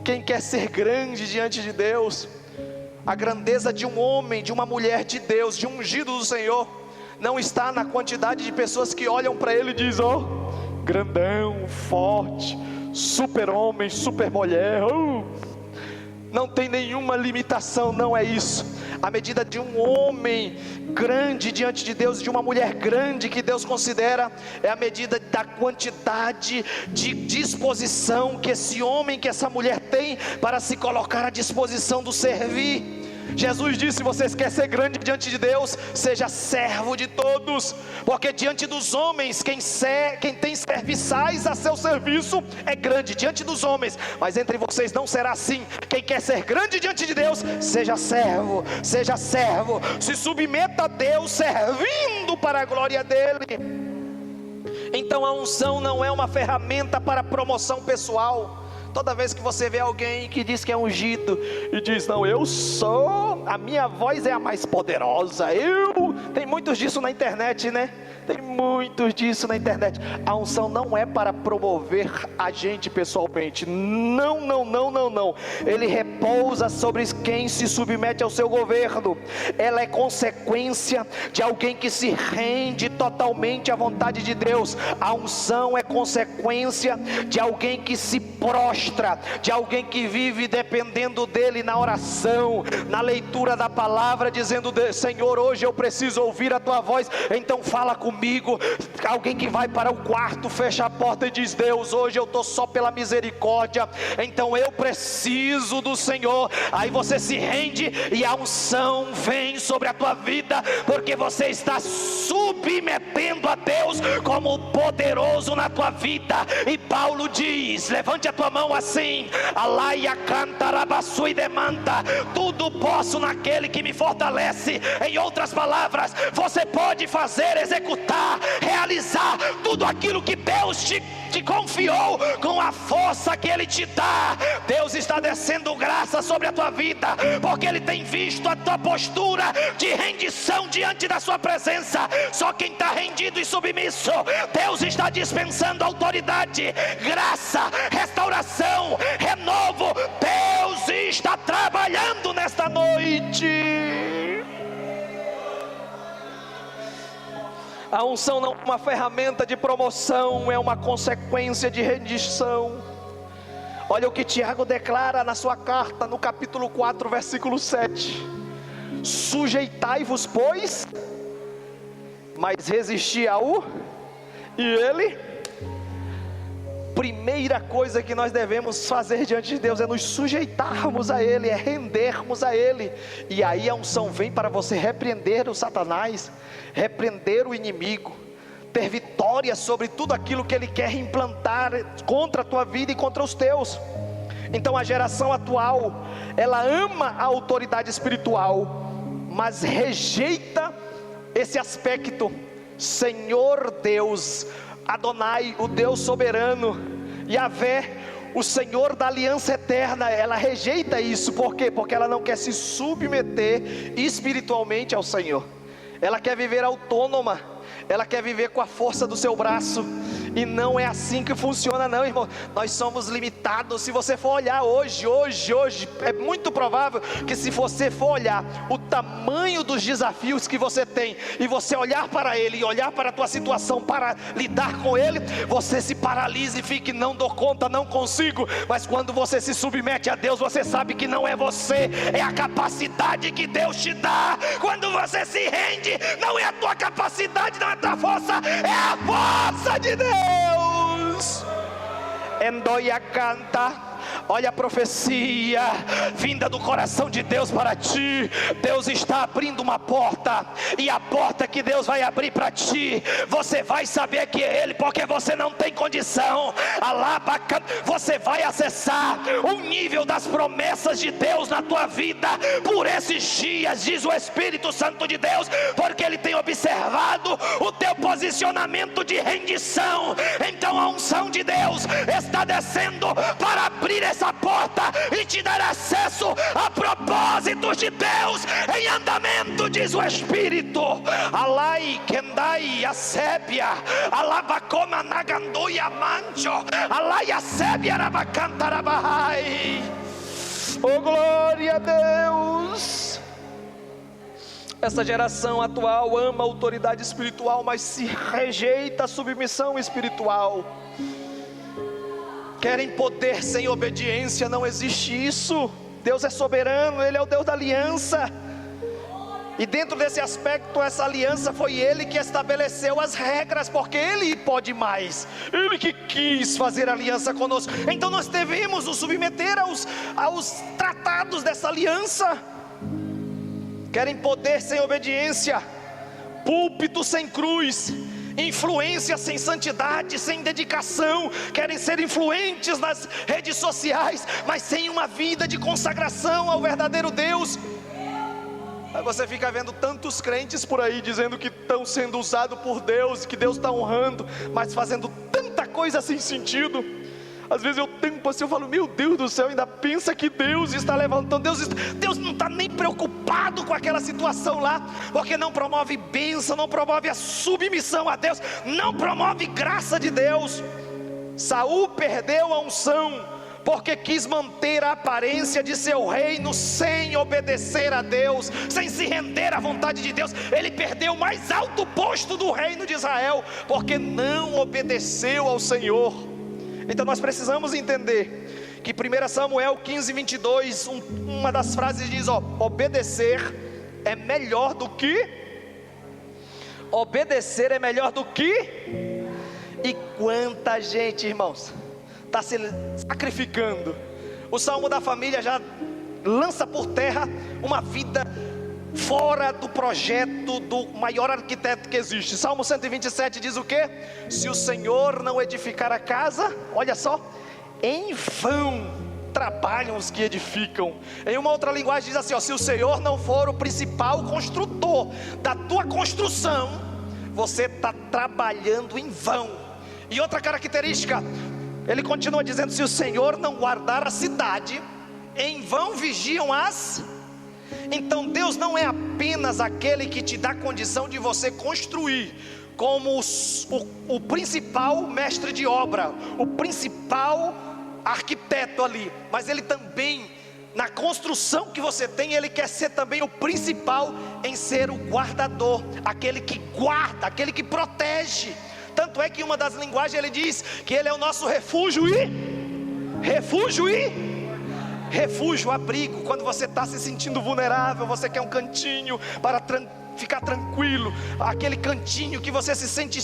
quem quer ser grande diante de Deus, a grandeza de um homem, de uma mulher de Deus, de um ungido do Senhor, não está na quantidade de pessoas que olham para ele e dizem: oh, grandão, forte, super homem, super mulher, não tem nenhuma limitação. Não é isso. A medida de um homem grande diante de Deus, de uma mulher grande que Deus considera, é a medida da quantidade de disposição que esse homem, que essa mulher tem para se colocar à disposição do servir. Jesus disse: vocês querem ser grande diante de Deus, seja servo de todos, porque diante dos homens, quem tem serviçais a seu serviço é grande diante dos homens, mas entre vocês não será assim. Quem quer ser grande diante de Deus, seja servo, se submeta a Deus, servindo para a glória dele. Então a unção não é uma ferramenta para promoção pessoal. Toda vez que você vê alguém que diz que é ungido e diz: não, eu sou, a minha voz é a mais poderosa, tem muitos disso na internet, tem muitos disso na internet. A unção não é para promover a gente pessoalmente, não, ele repousa sobre quem se submete ao seu governo. Ela é consequência de alguém que se rende totalmente à vontade de Deus. A unção é consequência de alguém que se prostra, de alguém que vive dependendo dele na oração, na leitura da palavra, dizendo: Senhor, hoje eu preciso ouvir a tua voz, então fala comigo. Alguém que vai para o quarto, fecha a porta e diz: Deus, hoje eu estou só pela misericórdia, então eu preciso do Senhor. Aí você se rende e a unção vem sobre a tua vida, porque você está submetendo a Deus como poderoso na tua vida. E Paulo diz, levante a tua mão assim: Alaia canta rabaçu e demanda, tudo posso naquele que me fortalece. Em outras palavras, você pode fazer, executar, realizar tudo aquilo que Deus te confiou com a força que Ele te dá. Deus está descendo graça sobre a tua vida, porque Ele tem visto a tua postura de rendição diante da sua presença. Só quem está rendido e submisso, Deus está dispensando autoridade, graça, restauração, renovo. Deus está trabalhando nesta noite. A unção não é uma ferramenta de promoção, é uma consequência de rendição. Olha o que Tiago declara na sua carta, no capítulo 4, versículo 7. Sujeitai-vos, pois, mas resisti ao... E ele... Primeira coisa que nós devemos fazer diante de Deus é nos sujeitarmos a Ele, é rendermos a Ele. E aí a unção vem para você repreender o Satanás, repreender o inimigo, ter vitória sobre tudo aquilo que ele quer implantar contra a tua vida e contra os teus. Então a geração atual, ela ama a autoridade espiritual, mas rejeita esse aspecto. Senhor Deus, Adonai, o Deus soberano, Yahvé, o Senhor da aliança eterna, ela rejeita isso. Por quê? Porque ela não quer se submeter espiritualmente ao Senhor. Ela quer viver autônoma, ela quer viver com a força do seu braço. E não é assim que funciona não, irmão. Nós somos limitados. Se você for olhar hoje, é muito provável que se você for olhar o tamanho dos desafios que você tem, e você olhar para ele, e olhar para a tua situação, para lidar com ele, você se paralisa e fique, não dou conta, não consigo. Mas quando você se submete a Deus, você sabe que não é você, é a capacidade que Deus te dá. Quando você se rende, não é a tua capacidade, não é a tua força, é a força de Deus. Endoia canta. Olha a profecia vinda do coração de Deus para ti. Deus está abrindo uma porta, e a porta que Deus vai abrir para ti, você vai saber que é Ele, porque você não tem condição. Você vai acessar o nível das promessas de Deus na tua vida por esses dias, diz o Espírito Santo de Deus, porque Ele tem observado o teu posicionamento de rendição. Então a unção de Deus está descendo para abrir essa porta e te dar acesso a propósitos de Deus em andamento, diz o Espírito. Alai kendai asébia, alabacoma naganduia mancho, alai asébia rabacantarabahai. Oh, glória a Deus. Essa geração atual ama a autoridade espiritual, mas se rejeita a submissão espiritual. Querem poder sem obediência, não existe isso. Deus é soberano, Ele é o Deus da aliança. E dentro desse aspecto, essa aliança foi Ele que estabeleceu as regras, porque Ele pode mais, Ele que quis fazer aliança conosco. Então nós devemos nos submeter aos tratados dessa aliança. Querem poder sem obediência, púlpito sem cruz, influência sem santidade, sem dedicação. Querem ser influentes nas redes sociais, mas sem uma vida de consagração ao verdadeiro Deus. Aí você fica vendo tantos crentes por aí dizendo que estão sendo usados por Deus, que Deus está honrando, mas fazendo tanta coisa sem sentido. Às vezes eu tempo assim, eu falo, meu Deus do céu, ainda pensa que Deus está levantando. Deus não está nem preocupado com aquela situação lá, porque não promove bênção, não promove a submissão a Deus, não promove graça de Deus. Saul perdeu a unção, porque quis manter a aparência de seu reino, sem obedecer a Deus, sem se render à vontade de Deus. Ele perdeu o mais alto posto do reino de Israel, porque não obedeceu ao Senhor. Então nós precisamos entender que 1 Samuel 15, 22, uma das frases diz, obedecer é melhor do que... Obedecer é melhor do que... E quanta gente, irmãos, está se sacrificando. O Salmo da Família já lança por terra uma vida fora do projeto do maior arquiteto que existe. Salmo 127 diz o quê? Se o Senhor não edificar a casa, olha só, em vão trabalham os que edificam. Em uma outra linguagem diz assim, se o Senhor não for o principal construtor da tua construção, você está trabalhando em vão. E outra característica, ele continua dizendo: se o Senhor não guardar a cidade, em vão vigiam as... Então Deus não é apenas aquele que te dá condição de você construir, como o principal mestre de obra, o principal arquiteto ali, mas Ele também, na construção que você tem, Ele quer ser também o principal em ser o guardador, aquele que guarda, aquele que protege. Tanto é que em uma das linguagens Ele diz que Ele é o nosso refúgio, abrigo. Quando você está se sentindo vulnerável, você quer um cantinho para ficar tranquilo, aquele cantinho que você se sente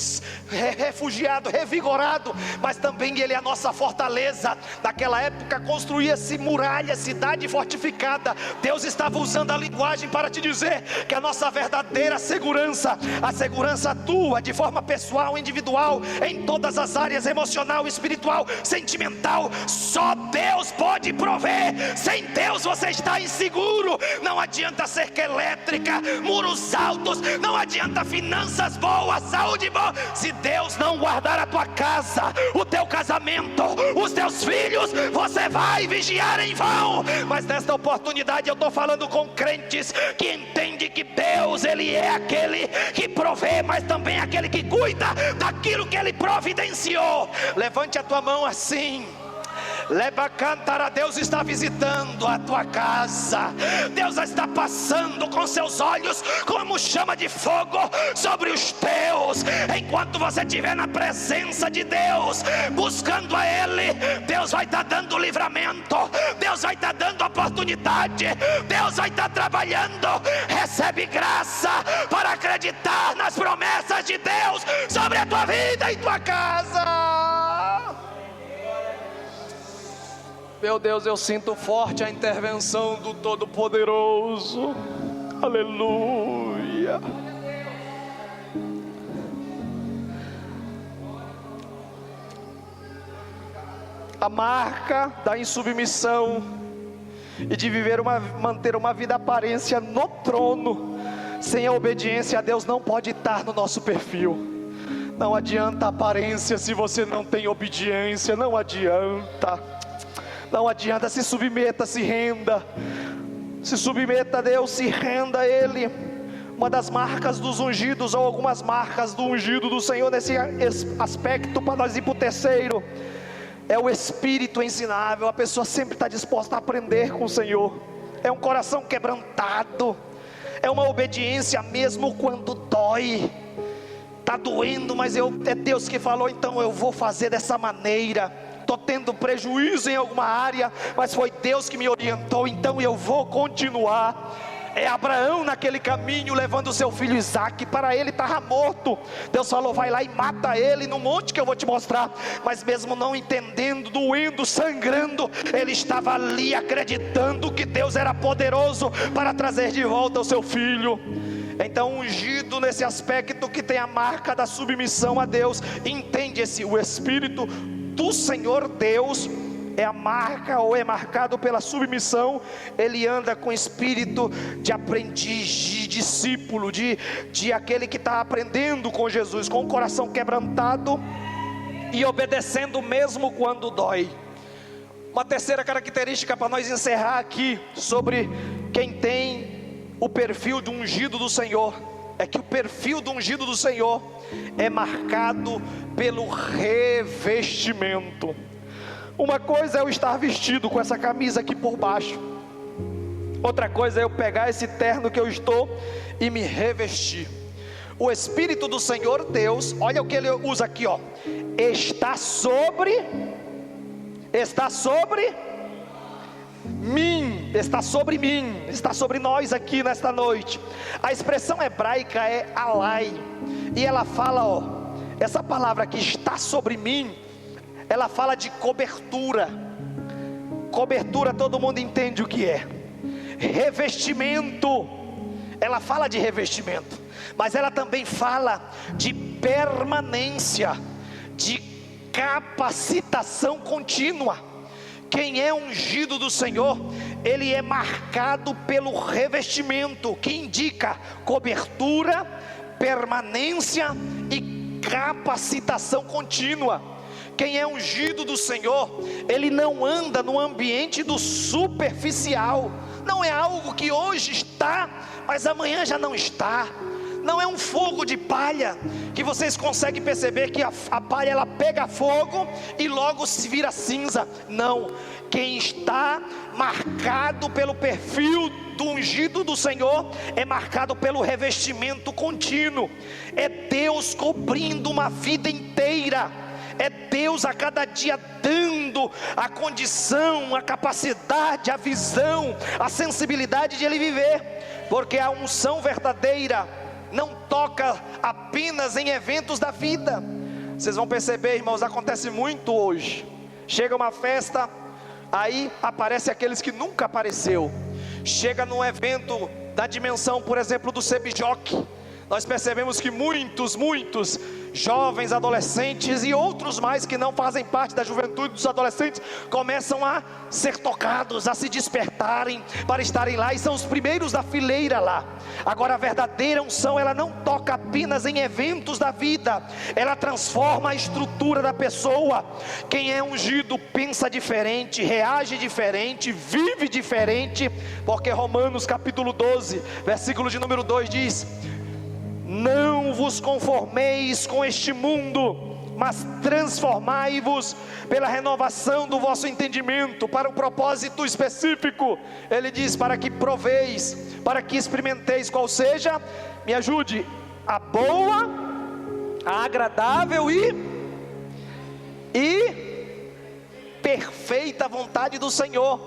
refugiado, revigorado. Mas também Ele é a nossa fortaleza. Naquela época construía-se muralha, cidade fortificada. Deus estava usando a linguagem para te dizer que a nossa verdadeira segurança, a segurança tua de forma pessoal, individual, em todas as áreas, emocional, espiritual, sentimental, só Deus pode prover. Sem Deus você está inseguro. Não adianta cerca elétrica, muros altos, não adianta finanças boas, saúde boa, se Deus não guardar a tua casa, o teu casamento, os teus filhos, você vai vigiar em vão. Mas nesta oportunidade eu estou falando com crentes que entendem que Deus, Ele é aquele que provê, mas também aquele que cuida daquilo que Ele providenciou. Levante a tua mão assim. Leva cantará, Deus está visitando a tua casa. Deus está passando com seus olhos como chama de fogo sobre os teus. Enquanto você estiver na presença de Deus, buscando a Ele, Deus vai estar dando livramento, Deus vai estar dando oportunidade, Deus vai estar trabalhando. Recebe graça para acreditar nas promessas de Deus sobre a tua vida e tua casa. Meu Deus, eu sinto forte a intervenção do Todo-Poderoso. Aleluia. A marca da insubmissão e de manter uma vida aparência no trono, sem a obediência a Deus, não pode estar no nosso perfil. Não adianta aparência se você não tem obediência. Não adianta. Não adianta, se submeta, se renda. Se submeta a Deus, se renda a Ele. Uma das marcas dos ungidos, ou algumas marcas do ungido do Senhor nesse aspecto, para nós ir para o terceiro, é o espírito ensinável. A pessoa sempre está disposta a aprender com o Senhor. É um coração quebrantado. É uma obediência mesmo quando dói. Está doendo, mas é Deus que falou, então eu vou fazer dessa maneira. Estou tendo prejuízo em alguma área, mas foi Deus que me orientou, então eu vou continuar. É Abraão naquele caminho, levando o seu filho Isaque. Para ele estava morto. Deus falou, vai lá e mata ele no monte que eu vou te mostrar. Mas mesmo não entendendo, doendo, sangrando, ele estava ali acreditando que Deus era poderoso para trazer de volta o seu filho. Então, ungido nesse aspecto que tem a marca da submissão a Deus, entende o Espírito do Senhor Deus é a marca, ou é marcado pela submissão. Ele anda com espírito de aprendiz, de discípulo, de aquele que está aprendendo com Jesus, com o coração quebrantado e obedecendo mesmo quando dói. Uma terceira característica para nós encerrar aqui, sobre quem tem o perfil do ungido do Senhor, é que o perfil do ungido do Senhor é marcado pelo revestimento. Uma coisa é eu estar vestido com essa camisa aqui por baixo, outra coisa é eu pegar esse terno que eu estou e me revestir. O Espírito do Senhor Deus, olha o que ele usa aqui, ó, está sobre mim, está sobre mim, está sobre nós aqui nesta noite. A expressão hebraica é alai, e ela fala, ó, essa palavra aqui, está sobre mim, ela fala de cobertura. Cobertura todo mundo entende o que é. Revestimento, ela fala de revestimento, mas ela também fala de permanência, de capacitação contínua. Quem é ungido do Senhor, ele é marcado pelo revestimento, que indica cobertura, permanência e capacitação contínua. Quem é ungido do Senhor, ele não anda no ambiente do superficial. Não é algo que hoje está, mas amanhã já não está. Não é um fogo de palha, que vocês conseguem perceber que a palha ela pega fogo e logo se vira cinza. Não, quem está marcado pelo perfil do ungido do Senhor, é marcado pelo revestimento contínuo. É Deus cobrindo uma vida inteira. É Deus a cada dia dando a condição, a capacidade, a visão, a sensibilidade de ele viver. Porque a unção verdadeira não toca apenas em eventos da vida. Vocês vão perceber, irmãos, acontece muito hoje. Chega uma festa, aí aparece aqueles que nunca apareceu. Chega num evento da dimensão, por exemplo, do CBJOC, nós percebemos que muitos jovens, adolescentes e outros mais que não fazem parte da juventude dos adolescentes, começam a ser tocados, a se despertarem para estarem lá, e são os primeiros da fileira lá. Agora a verdadeira unção, ela não toca apenas em eventos da vida, ela transforma a estrutura da pessoa. Quem é ungido pensa diferente, reage diferente, vive diferente, porque Romanos capítulo 12, versículo de número 2 diz: não vos conformeis com este mundo, mas transformai-vos pela renovação do vosso entendimento, para um propósito específico. Ele diz: para que proveis, para que experimenteis qual seja, me ajude, a boa, a agradável e perfeita vontade do Senhor.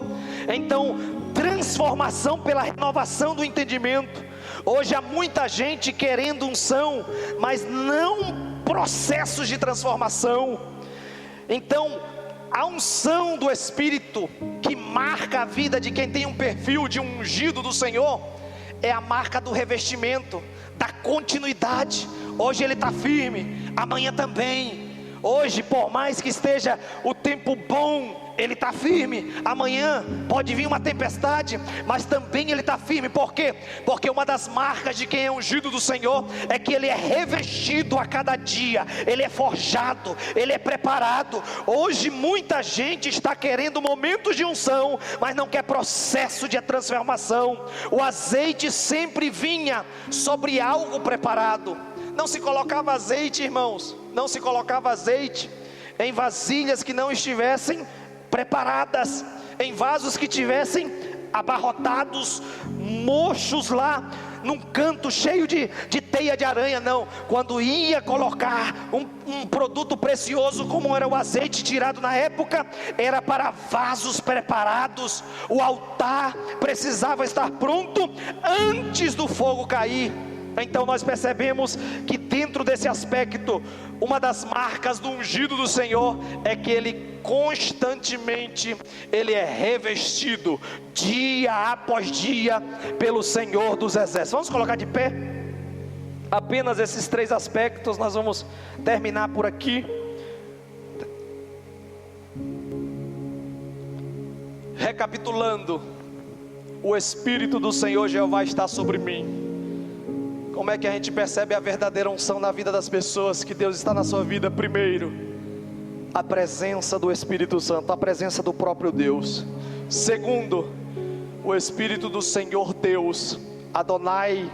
Então, transformação pela renovação do entendimento. Hoje há muita gente querendo unção, mas não processos de transformação. Então, a unção do Espírito, que marca a vida de quem tem um perfil de ungido do Senhor, é a marca do revestimento, da continuidade. Hoje ele está firme, amanhã também. Hoje, por mais que esteja o tempo bom, ele está firme. Amanhã pode vir uma tempestade, mas também ele está firme. Por quê? Porque uma das marcas de quem é ungido do Senhor é que ele é revestido a cada dia, ele é forjado, ele é preparado. Hoje muita gente está querendo momentos de unção, mas não quer processo de transformação. O azeite sempre vinha sobre algo preparado. Não se colocava azeite, irmãos, não se colocava azeite em vasilhas que não estivessem preparadas, em vasos que tivessem abarrotados, murchos lá, num canto cheio de teia de aranha. Não, quando ia colocar um produto precioso como era o azeite tirado na época, era para vasos preparados. O altar precisava estar pronto antes do fogo cair. Então nós percebemos que dentro desse aspecto, uma das marcas do ungido do Senhor é que ele constantemente, ele é revestido dia após dia pelo Senhor dos Exércitos. Vamos colocar de pé? Apenas esses 3 aspectos, nós vamos terminar por aqui. Recapitulando, o Espírito do Senhor Jeová está sobre mim. Como é que a gente percebe a verdadeira unção na vida das pessoas? Que Deus está na sua vida. Primeiro, a presença do Espírito Santo, a presença do próprio Deus. Segundo, o Espírito do Senhor Deus, Adonai,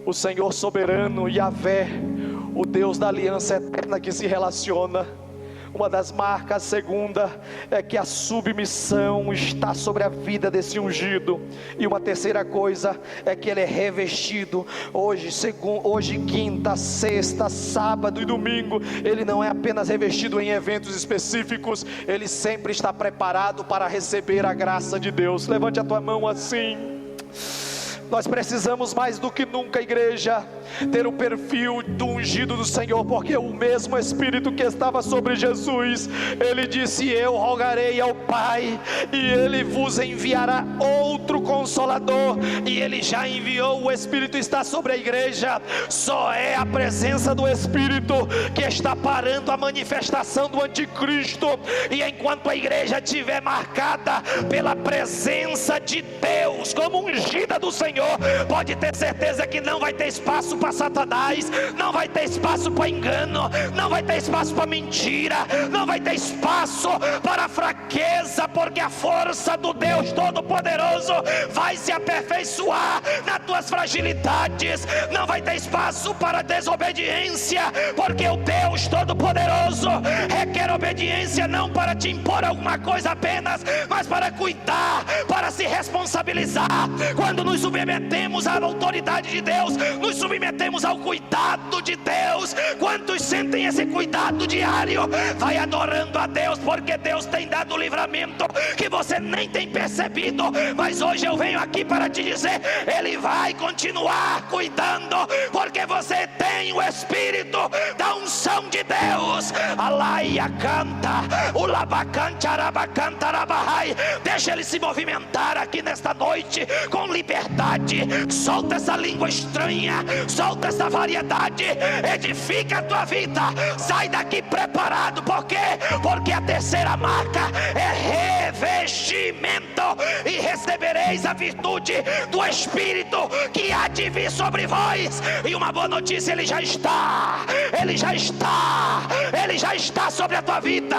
o Senhor soberano, Yahvé, o Deus da aliança eterna que se relaciona. Uma das marcas, segunda, é que a submissão está sobre a vida desse ungido. E uma terceira coisa é que ele é revestido. Hoje, quinta, sexta, sábado e domingo, ele não é apenas revestido em eventos específicos, ele sempre está preparado para receber a graça de Deus. Levante a tua mão assim. Nós precisamos mais do que nunca, igreja, ter o perfil do ungido do Senhor, porque o mesmo Espírito que estava sobre Jesus, ele disse: eu rogarei ao Pai, e ele vos enviará outro Consolador, Consolador, e Ele já enviou. O Espírito está sobre a igreja. Só é a presença do Espírito que está parando a manifestação do anticristo. E enquanto a igreja estiver marcada pela presença de Deus, como ungida do Senhor, pode ter certeza que não vai ter espaço para Satanás, não vai ter espaço para engano, não vai ter espaço para mentira, não vai ter espaço para fraqueza, porque a força do Deus Todo-Poderoso vai se aperfeiçoar nas tuas fragilidades. Não vai ter espaço para desobediência, porque o Deus Todo-Poderoso requer obediência, não para te impor alguma coisa apenas, mas para cuidar, para se responsabilizar. Quando nos submetemos à autoridade de Deus, nos submetemos ao cuidado de Deus. Quantos sentem esse cuidado diário? Vai adorando a Deus, porque Deus tem dado livramento que você nem tem percebido. Mas hoje eu venho aqui para te dizer: Ele vai continuar cuidando, porque você tem o Espírito da unção de Deus. Alaia canta, ulabacantarabacantarabai. Deixa Ele se movimentar aqui nesta noite com liberdade. Solta essa língua estranha, solta essa variedade, edifica a tua vida. Sai daqui preparado, por quê? Porque a terceira marca é revestimento, e recebereis a virtude do Espírito que há de vir sobre vós. E uma boa notícia: Ele já está, Ele já está, Ele já está sobre a tua vida,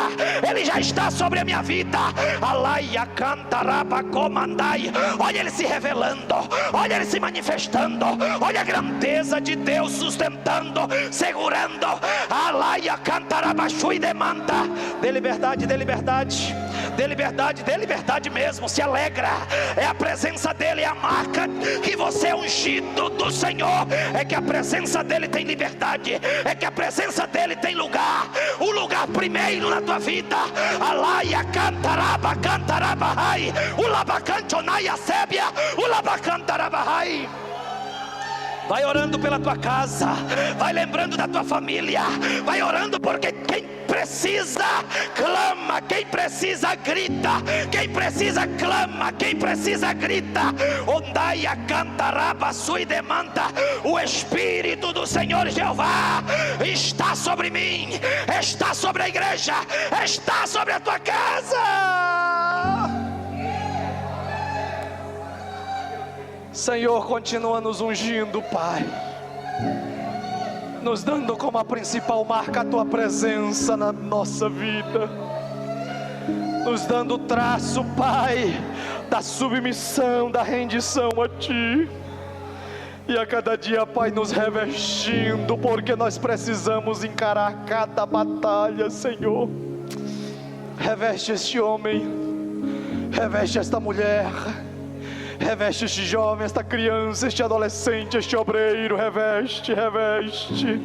Ele já está sobre a minha vida. Alaia cantaraba comandai. Olha Ele se revelando, olha Ele se manifestando, olha a grandeza de Deus sustentando, segurando. Alaia cantaraba shui demanda. Dê liberdade, dê liberdade, dê liberdade, dê liberdade mesmo. Se alegra, é a presença dEle, é a marca que você é ungido do Senhor. É que a presença dEle tem liberdade, é que a presença dEle tem lugar, o lugar primeiro na tua vida. Alaia cantaraba cantarabahai, ulabacantonaia sébia, ulabacantarabahai. Vai orando pela tua casa, vai lembrando da tua família, vai orando, porque quem precisa clama, quem precisa grita, quem precisa clama, quem precisa grita. Ondaia cantaraba sui demanda. O Espírito do Senhor Jeová está sobre mim, está sobre a igreja, está sobre a tua casa. Senhor, continua nos ungindo, Pai, nos dando como a principal marca a Tua presença na nossa vida, nos dando o traço, Pai, da submissão, da rendição a Ti. E a cada dia, Pai, nos revestindo, porque nós precisamos encarar cada batalha, Senhor. Reveste este homem, reveste esta mulher, reveste este jovem, esta criança, este adolescente, este obreiro. Reveste, reveste,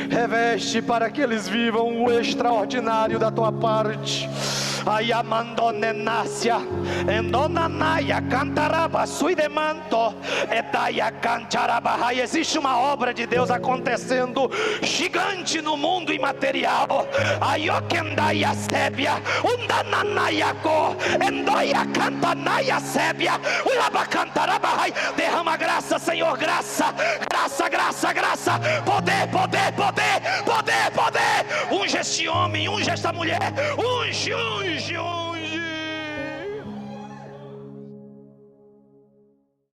reveste, para que eles vivam o extraordinário da Tua parte. Ayamandonenácia, endonanaia cantaraba sui demanto, edaia cantarabahai. Existe uma obra de Deus acontecendo gigante no mundo imaterial. Ayokendaia sébia, undananaiaco, endoia cantanaia sébia, ulabacantarabahai. Derrama graça, Senhor, graça, graça, graça, graça, poder, poder, poder, poder, poder. Unge este homem, unge esta mulher, unge, unge, unge.